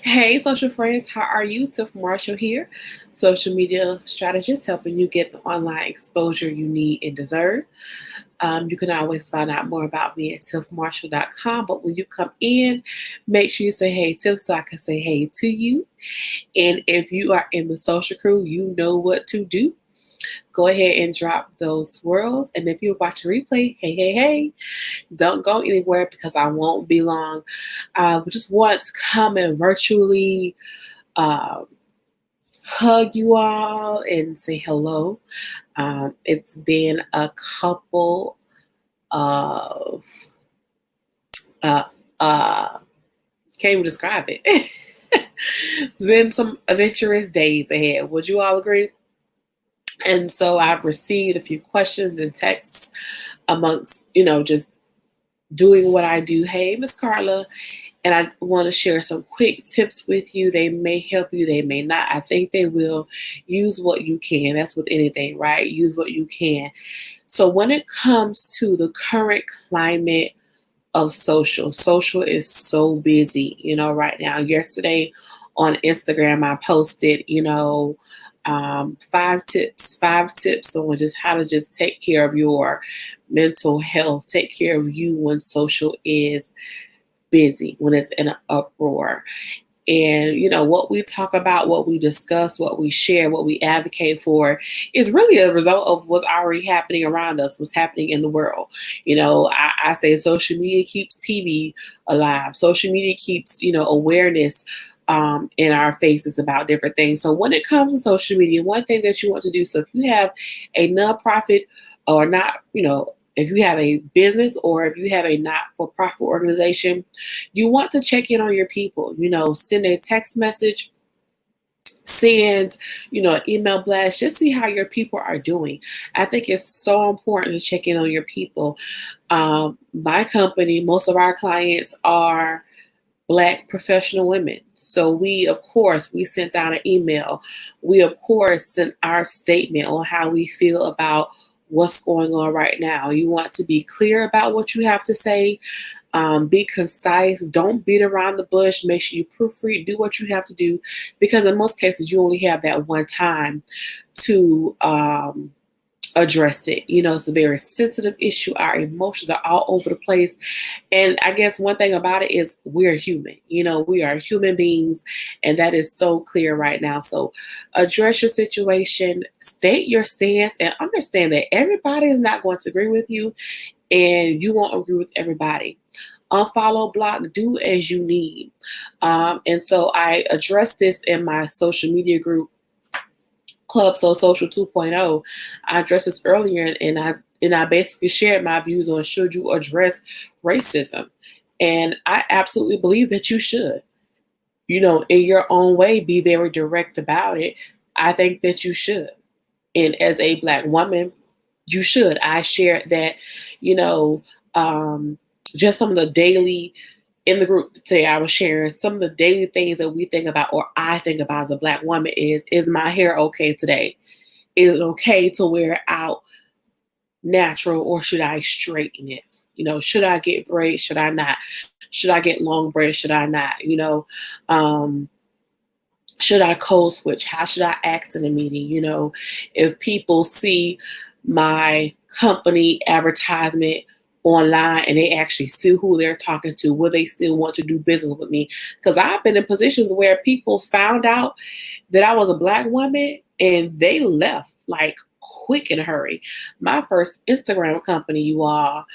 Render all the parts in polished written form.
Hey, social friends, how are you? Tiff Marshall here, social media strategist, helping you get the online exposure you need and deserve. You can always find out more about me at tiffmarshall.com. But when you come in, make sure you say hey, Tiff, so I can say hey to you. And if you are in the social crew, you know what to do. Go ahead and drop those swirls. And if you're watching replay, hey, don't go anywhere because I won't be long. We just want to come and virtually um, hug you all and say hello. It's been a couple of, uh, uh, can't even describe it. It's been some adventurous days ahead. Would you all agree? And so I've received a few questions and texts amongst, just doing what I do. Hey, Miss Carla, and I want to share some quick tips with you. They may help you, they may not. I think they will. Use what you can. That's with anything, right? Use what you can. So when it comes to the current climate of social is so busy, right now. Yesterday on Instagram, I posted, five tips on just how to just take care of your mental health, take care of you when social is busy, when it's in an uproar. And, what we talk about, what we discuss, what we share, what we advocate for is really a result of what's already happening around us, what's happening in the world. I say social media keeps TV alive. Social media keeps, awareness in our faces about different things. So when it comes to social media, one thing that you want to do, so if you have a nonprofit or not, if you have a business or if you have a not-for-profit organization, you want to check in on your people. Send a text message, send, an email blast, just see how your people are doing. I think it's so important to check in on your people. My company, most of our clients are Black professional women. So we sent out an email. We, of course, sent our statement on how we feel about what's going on right now. You want to be clear about what you have to say. Be concise. Don't beat around the bush. Make sure you proofread. Do what you have to do, because in most cases you only have that one time to address it. It's a very sensitive issue. Our emotions are all over the place. And I guess one thing about it is we're human. We are human beings, and that is so clear right now. So address your situation, state your stance, and understand that everybody is not going to agree with you, and you won't agree with everybody. Unfollow, block, do as you need. And so I addressed this in my social media group, Club So Social 2.0. I addressed this earlier, and I basically shared my views on should you address racism. And I absolutely believe that you should. In your own way, be very direct about it. I think that you should. And as a Black woman, you should. I shared that, just some of the daily in the group today, I was sharing some of the daily things that we think about, or I think about as a Black woman is my hair okay today? Is it okay to wear it out natural, or should I straighten it? Should I get braids? Should I not? Should I get long braids? Should I not? Should I code switch? How should I act in a meeting? If people see my company advertisement online and they actually see who they're talking to, will they still want to do business with me? Because I've been in positions where people found out that I was a Black woman and they left like quick in a hurry. My first Instagram company, you all,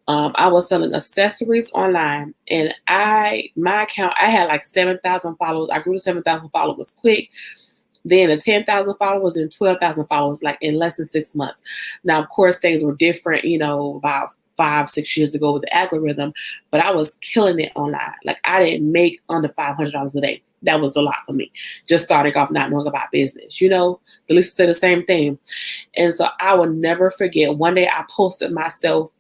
I was selling accessories online, and my account, I had like 7,000 followers. I grew to 7,000 followers quick. Then to 10,000 followers and 12,000 followers, like in less than 6 months. Now, of course, things were different, about 5-6 years ago with the algorithm, but I was killing it online. Like I didn't make under $500 a day. That was a lot for me. Just starting off not knowing about business, the least said the same thing. And so I will never forget, one day I posted myself.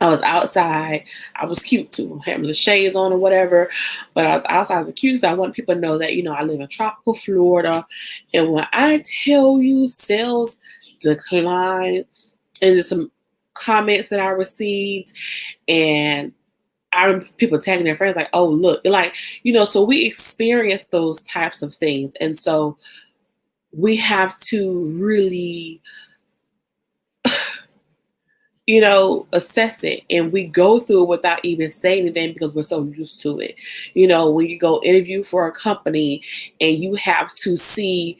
I was outside. I was cute too, having the shades on or whatever. But I was outside as a cute. So I want people to know that, I live in tropical Florida. And when I tell you sales decline, and just some comments that I received, and I remember people tagging their friends like, oh, look, like, so we experience those types of things. And so we have to really, assess it, and we go through it without even saying anything because we're so used to it. When you go interview for a company and you have to see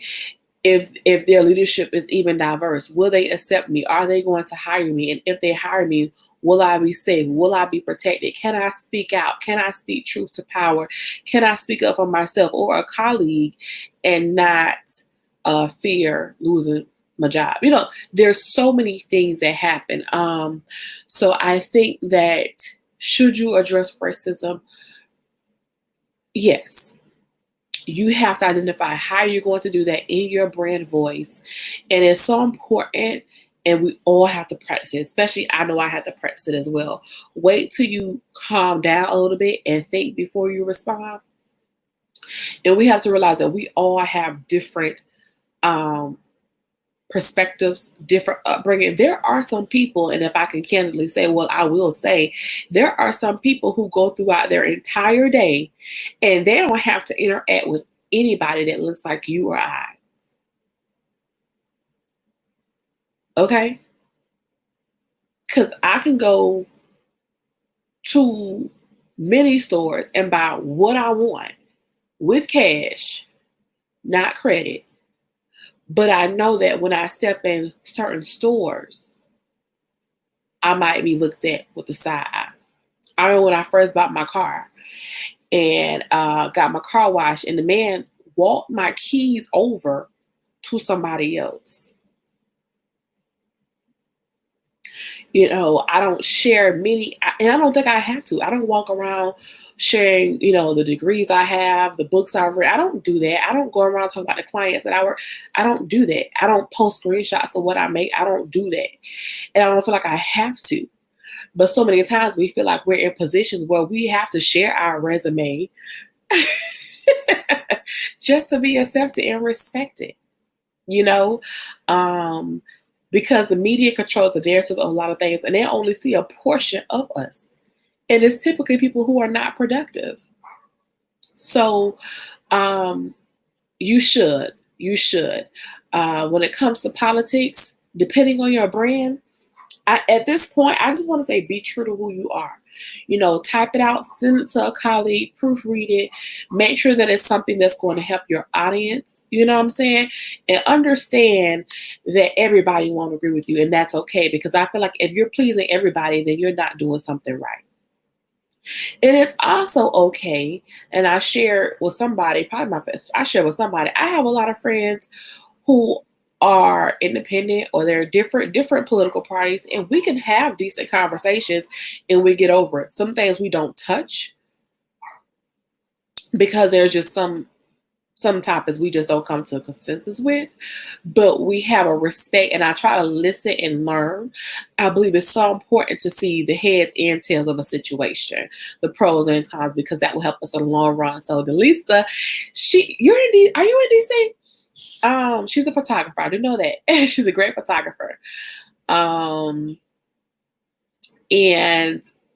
if their leadership is even diverse, will they accept me? Are they going to hire me? And if they hire me, will I be safe? Will I be protected? Can I speak out? Can I speak truth to power? Can I speak up for myself or a colleague and not fear losing my job? There's so many things that happen. So I think that should you address racism? Yes. You have to identify how you're going to do that in your brand voice. And it's so important. And we all have to practice it, especially I know I have to practice it as well. Wait till you calm down a little bit and think before you respond. And we have to realize that we all have different perspectives, different upbringing. There are some people, and if I can candidly say, well, I will say, there are some people who go throughout their entire day and they don't have to interact with anybody that looks like you or I. Okay? Because I can go to many stores and buy what I want with cash, not credit. But I know that when I step in certain stores, I might be looked at with the side eye. I remember when I first bought my car and got my car washed, and the man walked my keys over to somebody else. I don't share many, and I don't think I have to. I don't walk around sharing, the degrees I have, the books I've read. I don't do that. I don't go around talking about the clients that I work. I don't do that. I don't post screenshots of what I make. I don't do that. And I don't feel like I have to. But so many times we feel like we're in positions where we have to share our resume just to be accepted and respected, because the media controls the narrative of a lot of things and they only see a portion of us. And it's typically people who are not productive. So you should. When it comes to politics, depending on your brand, at this point, I just want to say be true to who you are. Type it out, send it to a colleague, proofread it, make sure that it's something that's going to help your audience. You know what I'm saying? And understand that everybody won't agree with you, and that's okay, because I feel like if you're pleasing everybody, then you're not doing something right. And it's also okay, and I shared with somebody, I have a lot of friends who are independent or they're different political parties, and we can have decent conversations and we get over it. Some things we don't touch because there's just some topics we just don't come to a consensus with, but we have a respect, and I try to listen and learn. I believe it's so important to see the heads and tails of a situation, the pros and cons, because that will help us in the long run. So Delisa, are you in DC? She's a photographer. I do know that. She's a great photographer. And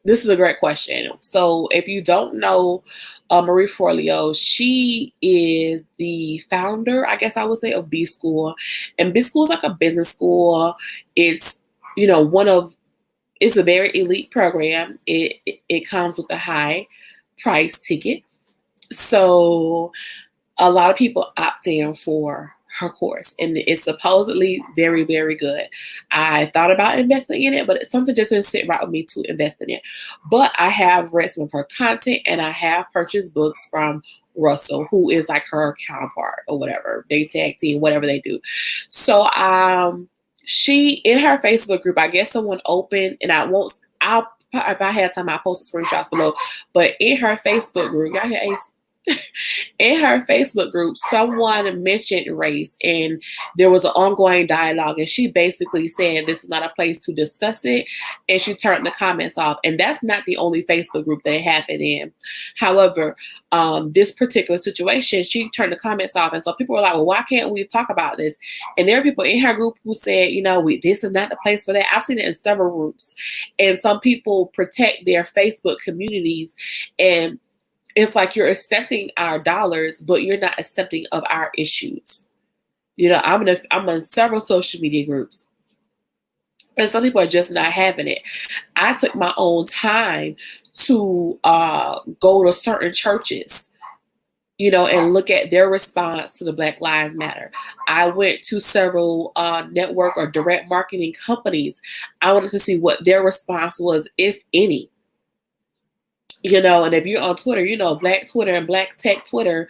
this is a great question. So if you don't know Marie Forleo, she is the founder, I guess I would say, of B School. And B School is like a business school. It's, it's a very elite program. It comes with a high price ticket. So a lot of people opt in for her course, and it's supposedly very, very good. I thought about investing in it, but it's something just didn't sit right with me to invest in it. But I have read some of her content, and I have purchased books from Russell, who is like her counterpart or whatever. They tag team, whatever they do. So she, in her Facebook group, I guess someone opened, and if I had time, I'll post the screenshots below. But in her Facebook group, y'all hear Ace? In her Facebook group, someone mentioned race and there was an ongoing dialogue, and she basically said this is not a place to discuss it, and she turned the comments off. And that's not the only Facebook group that it happened in. However, this particular situation, she turned the comments off, and so people were like, well, why can't we talk about this? And there are people in her group who said, this is not the place for that. I've seen it in several groups, and some people protect their Facebook communities, and it's like you're accepting our dollars, but you're not accepting of our issues. I'm in several social media groups, and some people are just not having it. I took my own time to go to certain churches, and look at their response to the Black Lives Matter. I went to several network or direct marketing companies. I wanted to see what their response was, if any. And if you're on Twitter, Black Twitter and Black Tech Twitter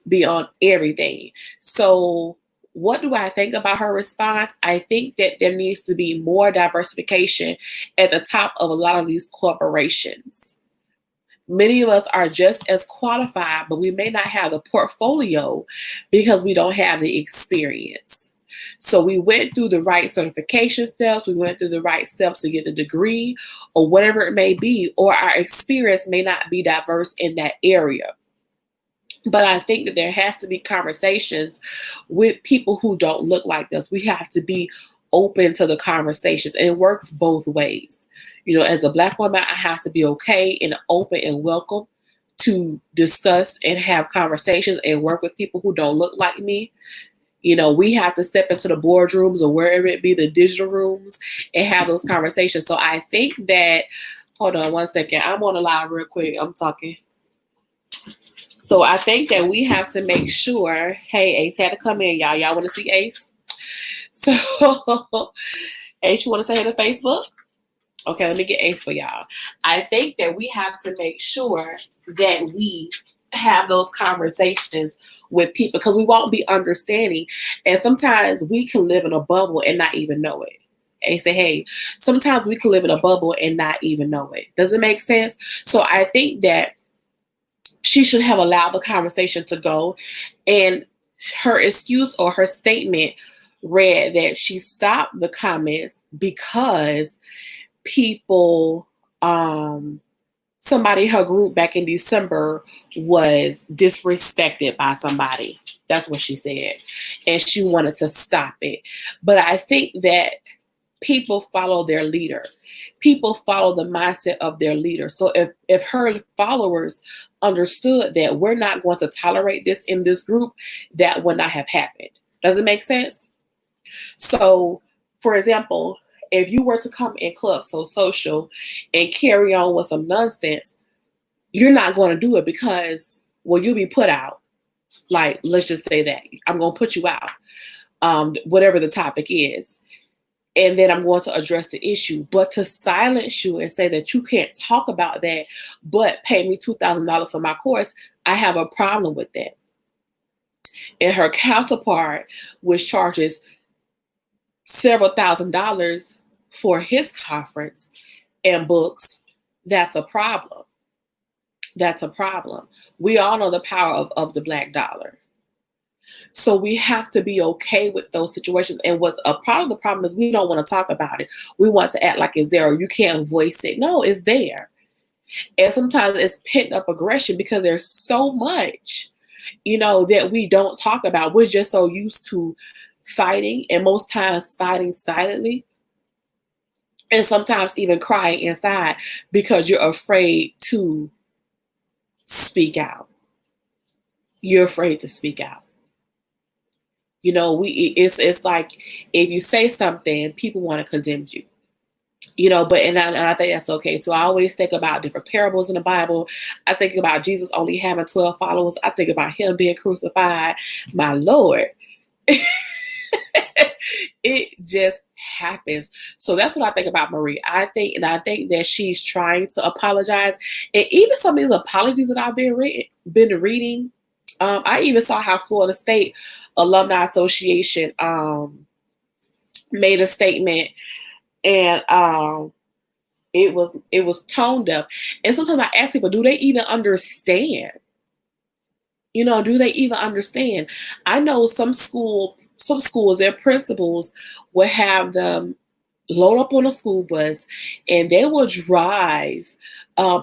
be on everything. So what do I think about her response? I think that there needs to be more diversification at the top of a lot of these corporations. Many of us are just as qualified, but we may not have the portfolio because we don't have the experience. So we went through the right certification steps, we went through the right steps to get the degree or whatever it may be, or our experience may not be diverse in that area. But I think that there has to be conversations with people who don't look like us. We have to be open to the conversations, and it works both ways. As a Black woman, I have to be okay and open and welcome to discuss and have conversations and work with people who don't look like me. We have to step into the boardrooms or wherever it be, the digital rooms, and have those conversations. So I think that, hold on one second. I'm on the live real quick. I'm talking. So I think that we have to make sure, hey, Ace had to come in, y'all. Y'all want to see Ace? So, Ace, you want to say hey to Facebook? Okay, let me get Ace for y'all. I think that we have to make sure that we have those conversations with people, because we won't be understanding. And sometimes we can live in a bubble and not even know it. And say, hey, sometimes we can live in a bubble and not even know it. Does it make sense? So I think that she should have allowed the conversation to go. And her excuse or her statement read that she stopped the comments because people, somebody in her group back in December was disrespected by somebody. That's what she said. And she wanted to stop it. But I think that people follow their leader. People follow the mindset of their leader. So if her followers understood that we're not going to tolerate this in this group, that would not have happened. Does it make sense? So, for example, if you were to come in Club So Social and carry on with some nonsense, you're not going to do it because, well, you'll be put out. Like, let's just say that. I'm going to put you out, whatever the topic is. And then I'm going to address the issue. But to silence you and say that you can't talk about that, but pay me $2,000 for my course, I have a problem with that. And her counterpart, which charges several $1,000s for his conference and books, that's a problem. That's a problem. We all know the power of the Black dollar. So we have to be okay with those situations. And what's a part of the problem is we don't want to talk about it. We want to act like it's there, or you can't voice it. No, it's there. And sometimes it's pent up aggression because there's so much, that we don't talk about. We're just so used to fighting, and most times fighting silently, and sometimes even crying inside because you're afraid to speak out. You're afraid to speak out. It's like if you say something, people want to condemn you. But I think that's okay too. I always think about different parables in the Bible. I think about Jesus only having 12 followers. I think about him being crucified. My Lord. It just happens. So that's what I think about Marie. I think that she's trying to apologize. And even some of these apologies that I've been reading, I even saw how Florida State Alumni Association made a statement, and it was toned up. And sometimes I ask people, do they even understand Do they even understand? I know some schools, their principals will have them load up on a school bus and they will drive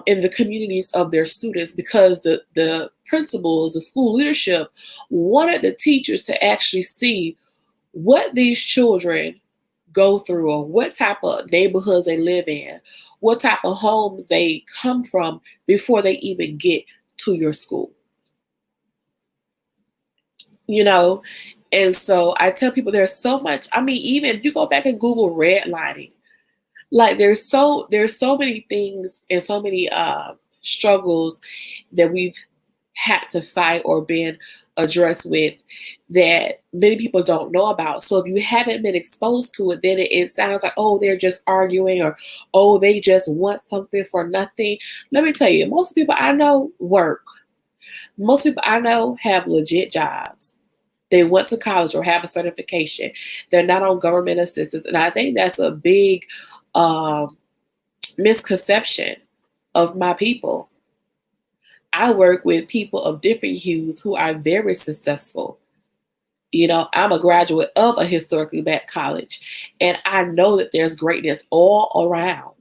in the communities of their students because the principals, the school leadership wanted the teachers to actually see what these children go through or what type of neighborhoods they live in, what type of homes they come from before they even get to your school. you know and so I tell people there's so much. I mean, even if you go back and Google redlining, like there's so many things and so many struggles that we've had to fight or been addressed with that many people don't know about. So if you haven't been exposed to it, then it sounds like, oh, they're just arguing, or oh, they just want something for nothing. Let me tell you, most people I know work. Most people I know have legit jobs. They went to college or have a certification. They're not on government assistance. And I think that's a big um, misconception of my people. I work with people of different hues who are very successful. I'm a graduate of a historically black college, and I know that there's greatness all around.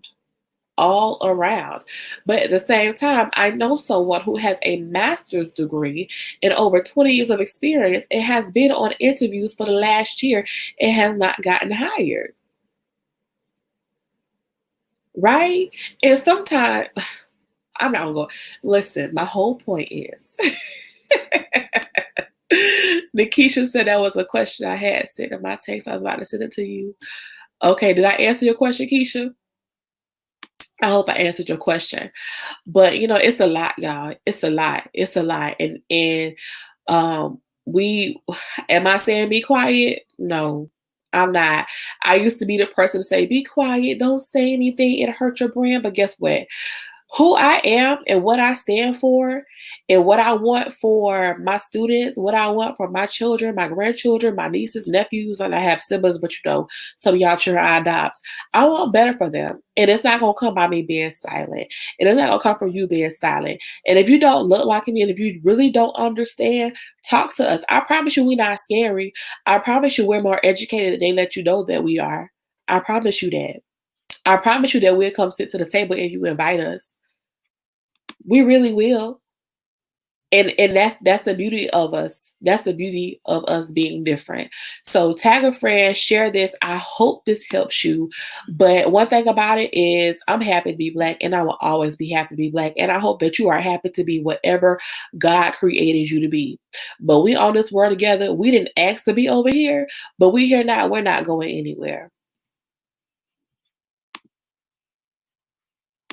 But at the same time, I know someone who has a master's degree and over 20 years of experience and has been on interviews for the last year and has not gotten hired. Right? And sometimes I'm not gonna go. Listen, my whole point is Nikisha said that was a question I had sent in my text. I was about to send it to you. Okay, did I answer your question, Keisha? I hope I answered your question. But it's a lot, y'all. It's a lot. It's a lot. And we am I saying be quiet? No, I'm not. I used to be the person to say, be quiet, don't say anything, it hurt your brand. But guess what? Who I am and what I stand for and what I want for my students, what I want for my children, my grandchildren, my nieces, nephews, and I have siblings, but some of y'all children I adopt. I want better for them. And it's not gonna come by me being silent. And it's not gonna come from you being silent. And if you don't look like me and if you really don't understand, talk to us. I promise you we're not scary. I promise you we're more educated than they let you know that we are. I promise you that. I promise you that we'll come sit to the table if you invite us. We really will. And that's the beauty of us. That's the beauty of us being different. So tag a friend, share this. I hope this helps you. But one thing about it is I'm happy to be black and I will always be happy to be black. And I hope that you are happy to be whatever God created you to be. But we on this world together. We didn't ask to be over here, but we here now. We're not going anywhere.